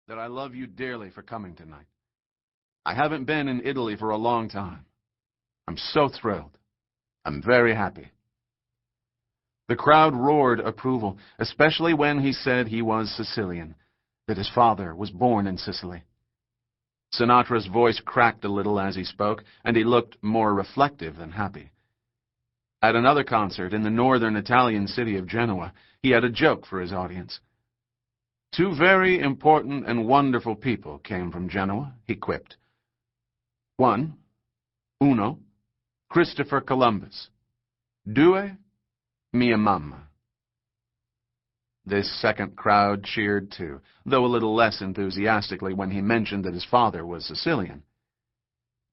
that I love you dearly for coming tonight. I haven't been in Italy for a long time. I'm so thrilled. I'm very happy." The crowd roared approval, especially when he said he was Sicilian, that his father was born in Sicily. Sinatra's voice cracked a little as he spoke, and he looked more reflective than happy. At another concert in the northern Italian city of Genoa, he had a joke for his audience. "Two very important and wonderful people came from Genoa," he quipped. Uno, Christopher Columbus. Due, mia mamma." This second crowd cheered too, though a little less enthusiastically when he mentioned that his father was Sicilian.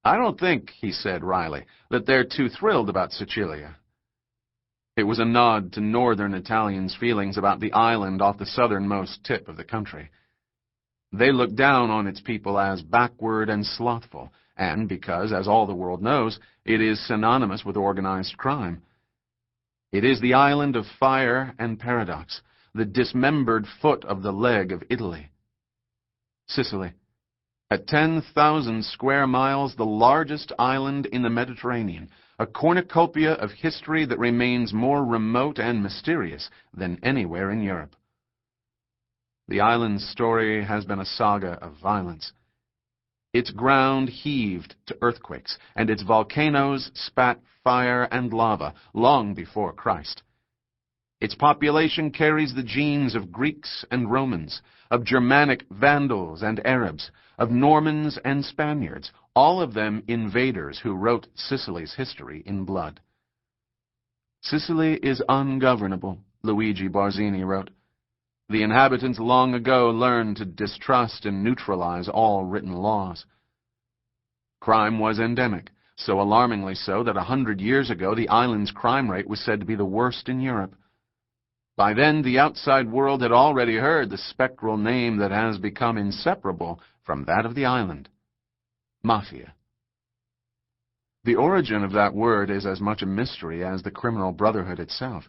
"I don't think," he said wryly, "that they're too thrilled about Sicilia." It was a nod to northern Italians' feelings about the island off the southernmost tip of the country. They looked down on its people as backward and slothful, and because, as all the world knows, it is synonymous with organized crime. It is the island of fire and paradox, the dismembered foot of the leg of Italy. Sicily, at 10,000 square miles, the largest island in the Mediterranean, a cornucopia of history that remains more remote and mysterious than anywhere in Europe. The island's story has been a saga of violence. Its ground heaved to earthquakes, and its volcanoes spat fire and lava long before Christ. Its population carries the genes of Greeks and Romans, of Germanic Vandals and Arabs, of Normans and Spaniards, all of them invaders who wrote Sicily's history in blood. "Sicily is ungovernable," Luigi Barzini wrote. "The inhabitants long ago learned to distrust and neutralize all written laws." Crime was endemic, so alarmingly so that 100 years ago the island's crime rate was said to be the worst in Europe. By then, the outside world had already heard the spectral name that has become inseparable from that of the island: Mafia. The origin of that word is as much a mystery as the criminal brotherhood itself.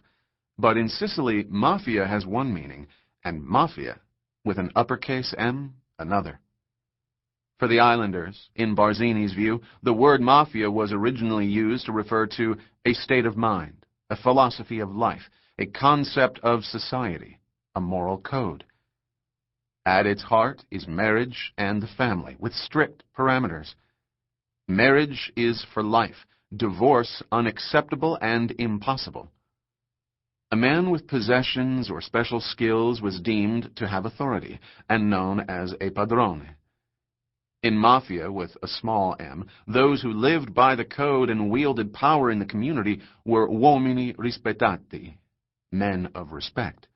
But in Sicily, Mafia has one meaning, and Mafia, with an uppercase M, another. For the islanders, in Barzini's view, the word Mafia was originally used to refer to a state of mind, a philosophy of life, a concept of society, a moral code. At its heart is marriage and the family, with strict parameters. Marriage is for life, divorce unacceptable and impossible. A man with possessions or special skills was deemed to have authority, and known as a padrone. In Mafia, with a small m, those who lived by the code and wielded power in the community were uomini rispettati, men of respect.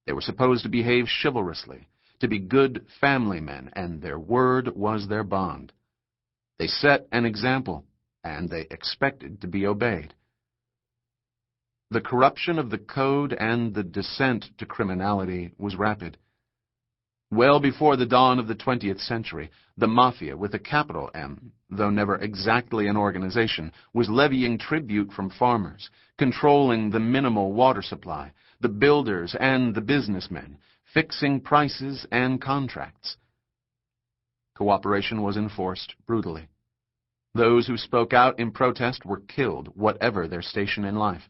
They were supposed to behave chivalrously, to be good family men, and their word was their bond. They set an example, and they expected to be obeyed. The corruption of the code and the descent to criminality was rapid. Well before the dawn of the 20th century, the Mafia, with a capital M, though never exactly an organization, was levying tribute from farmers, controlling the minimal water supply, the builders and the businessmen, fixing prices and contracts. Cooperation was enforced brutally. Those who spoke out in protest were killed, whatever their station in life.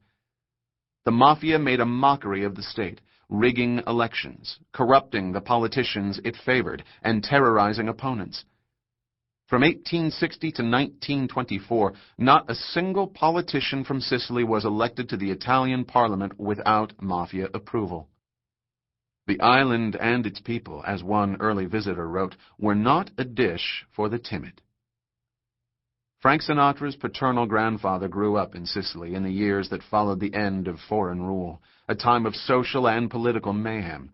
The Mafia made a mockery of the state, rigging elections, corrupting the politicians it favored, and terrorizing opponents. From 1860 to 1924, not a single politician from Sicily was elected to the Italian parliament without Mafia approval. The island and its people, as one early visitor wrote, were not a dish for the timid. Frank Sinatra's paternal grandfather grew up in Sicily in the years that followed the end of foreign rule, a time of social and political mayhem.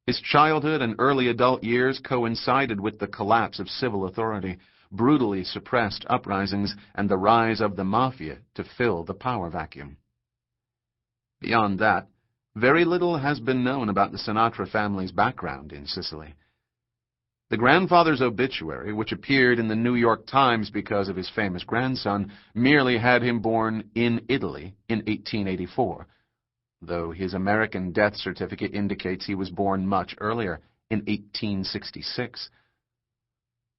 His childhood and early adult years coincided with the collapse of civil authority, brutally suppressed uprisings, and the rise of the Mafia to fill the power vacuum. Beyond that, very little has been known about the Sinatra family's background in Sicily. The grandfather's obituary, which appeared in the New York Times because of his famous grandson, merely had him born in Italy in 1884, though his American death certificate indicates he was born much earlier, in 1866.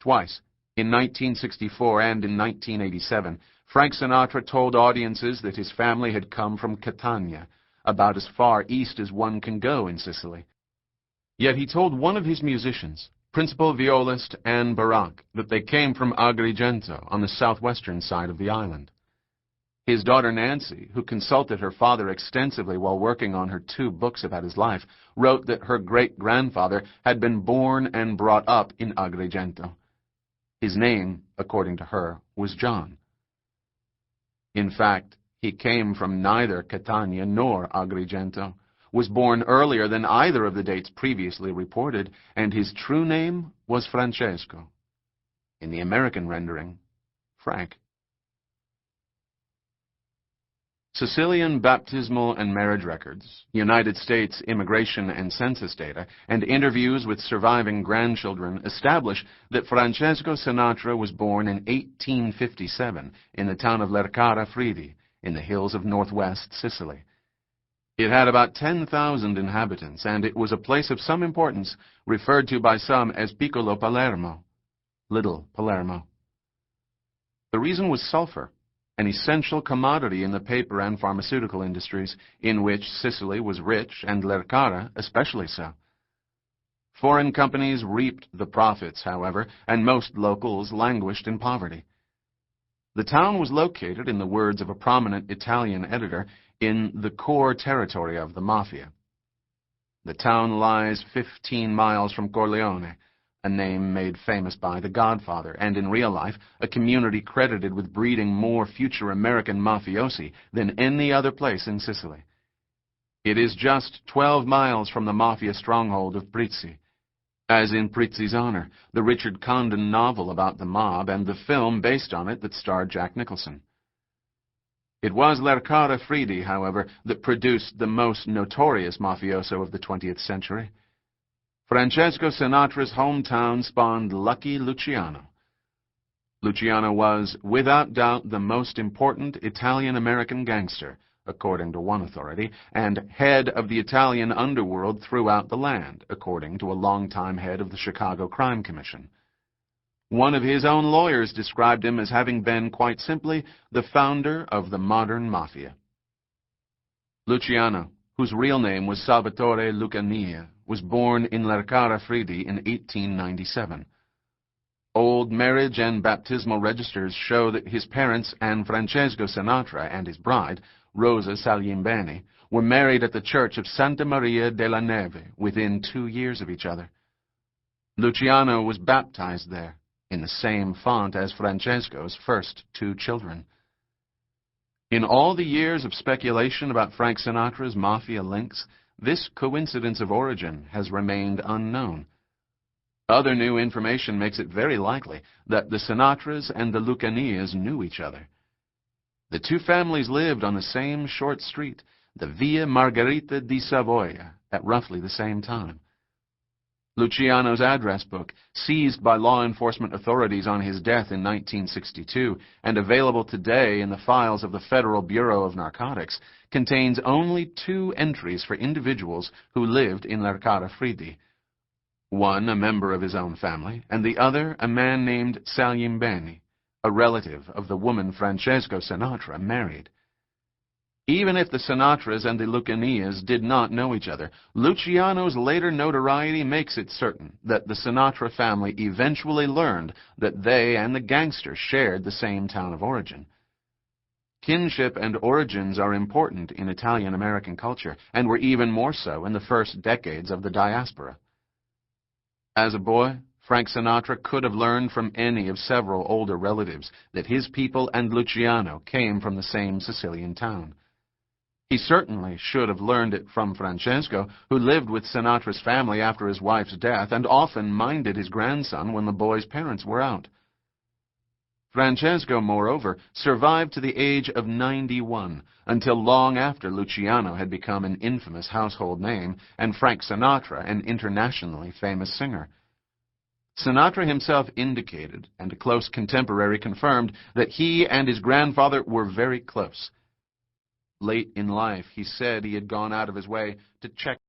Twice, in 1964 and in 1987, Frank Sinatra told audiences that his family had come from Catania, about as far east as one can go in Sicily. Yet he told one of his musicians, principal violist Anne Barak, that they came from Agrigento on the southwestern side of the island. His daughter Nancy, who consulted her father extensively while working on her 2 books about his life, wrote that her great-grandfather had been born and brought up in Agrigento. His name, according to her, was John. In fact, he came from neither Catania nor Agrigento, was born earlier than either of the dates previously reported, and his true name was Francesco. In the American rendering, Frank. Sicilian baptismal and marriage records, United States immigration and census data, and interviews with surviving grandchildren establish that Francesco Sinatra was born in 1857 in the town of Lercara Fridi, in the hills of northwest Sicily. It had about 10,000 inhabitants, and it was a place of some importance, referred to by some as Piccolo Palermo, Little Palermo. The reason was sulfur, an essential commodity in the paper and pharmaceutical industries, in which Sicily was rich and Lercara especially so. Foreign companies reaped the profits, however, and most locals languished in poverty. The town was located, in the words of a prominent Italian editor, in the core territory of the Mafia. The town lies 15 miles from Corleone, a name made famous by The Godfather, and in real life, a community credited with breeding more future American mafiosi than any other place in Sicily. It is just 12 miles from the Mafia stronghold of Prizzi, as in Prizzi's Honor, the Richard Condon novel about the mob and the film based on it that starred Jack Nicholson. It was Lercara Fridi, however, that produced the most notorious mafioso of the 20th century. Francesco Sinatra's hometown spawned Lucky Luciano. Luciano was, without doubt, the most important Italian-American gangster, according to one authority, and head of the Italian underworld throughout the land, according to a longtime head of the Chicago Crime Commission. One of his own lawyers described him as having been, quite simply, the founder of the modern Mafia. Luciano, whose real name was Salvatore Lucania, was born in Lercara Fridi in 1897. Old marriage and baptismal registers show that his parents, and Francesco Sinatra and his bride, Rosa Salimbeni, were married at the church of Santa Maria della Neve within 2 years of each other. Luciano was baptized there, in the same font as Francesco's first 2 children. In all the years of speculation about Frank Sinatra's Mafia links, this coincidence of origin has remained unknown. Other new information makes it very likely that the Sinatras and the Lucanias knew each other. The 2 families lived on the same short street, the Via Margherita di Savoia, at roughly the same time. Luciano's address book, seized by law enforcement authorities on his death in 1962 and available today in the files of the Federal Bureau of Narcotics, contains only 2 entries for individuals who lived in Lercara Fridi. One a member of his own family, and the other a man named Salimbeni, a relative of the woman Francesco Sinatra married. Even if the Sinatras and the Lucanias did not know each other, Luciano's later notoriety makes it certain that the Sinatra family eventually learned that they and the gangster shared the same town of origin. Kinship and origins are important in Italian-American culture, and were even more so in the first decades of the diaspora. As a boy, Frank Sinatra could have learned from any of several older relatives that his people and Luciano came from the same Sicilian town. He certainly should have learned it from Francesco, who lived with Sinatra's family after his wife's death and often minded his grandson when the boy's parents were out. Francesco, moreover, survived to the age of 91, until long after Luciano had become an infamous household name and Frank Sinatra an internationally famous singer. Sinatra himself indicated, and a close contemporary confirmed, that he and his grandfather were very close. Late in life, he said he had gone out of his way to check